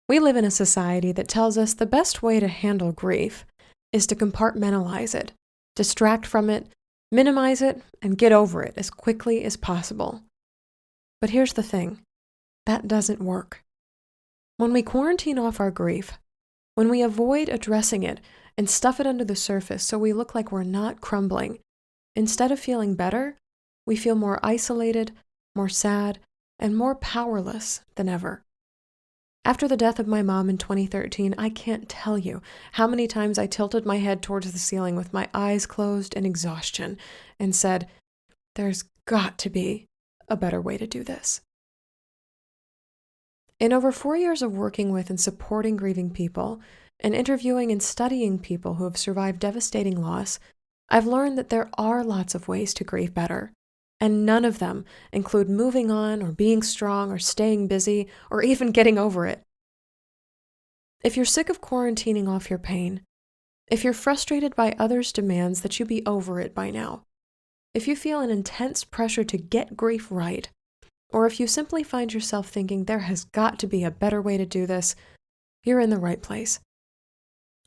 We live in a society that tells us the best way to handle grief is to compartmentalize it, distract from it, minimize it, and get over it as quickly as possible. But here's the thing, that doesn't work. When we quarantine off our grief, when we avoid addressing it and stuff it under the surface so we look like we're not crumbling, instead of feeling better, we feel more isolated, more sad, and more powerless than ever. After the death of my mom in 2013, I can't tell you how many times I tilted my head towards the ceiling with my eyes closed in exhaustion and said, "There's got to be a better way to do this." In over 4 years of working with and supporting grieving people, and interviewing and studying people who have survived devastating loss, I've learned that there are lots of ways to grieve better, and none of them include moving on or being strong or staying busy or even getting over it. If you're sick of quarantining off your pain, if you're frustrated by others' demands that you be over it by now, if you feel an intense pressure to get grief right, or if you simply find yourself thinking there has got to be a better way to do this, you're in the right place.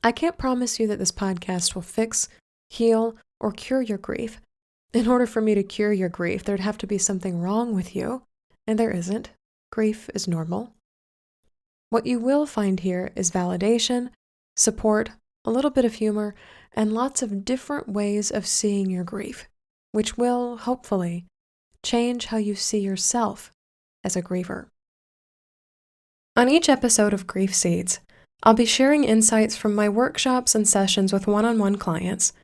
I can't promise you that this podcast will fix, heal, or cure your grief. In order for me to cure your grief, there'd have to be something wrong with you, and there isn't. Grief is normal. What you will find here is validation, support, a little bit of humor, and lots of different ways of seeing your grief, which will, hopefully, change how you see yourself as a griever. On each episode of Grief Seeds, I'll be sharing insights from my workshops and sessions with one-on-one clients,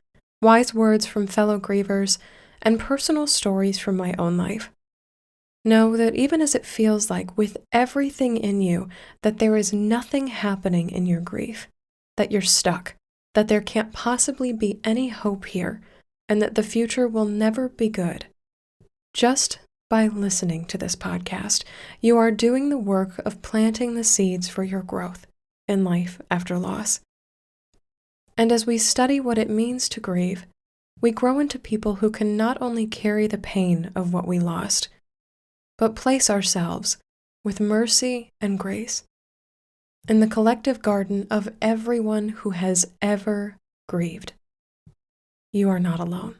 wise words from fellow grievers, and personal stories from my own life. Know that even as it feels like with everything in you that there is nothing happening in your grief, that you're stuck, that there can't possibly be any hope here, and that the future will never be good. Just by listening to this podcast, you are doing the work of planting the seeds for your growth in life after loss. And as we study what it means to grieve, we grow into people who can not only carry the pain of what we lost, but place ourselves with mercy and grace in the collective garden of everyone who has ever grieved. You are not alone.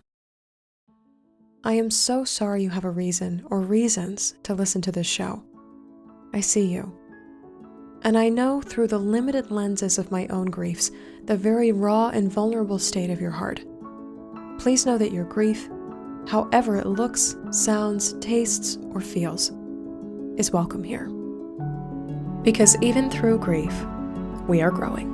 I am so sorry you have a reason or reasons to listen to this show. I see you. And I know through the limited lenses of my own griefs, the very raw and vulnerable state of your heart. Please know that your grief, however it looks, sounds, tastes, or feels, is welcome here. Because even through grief, we are growing.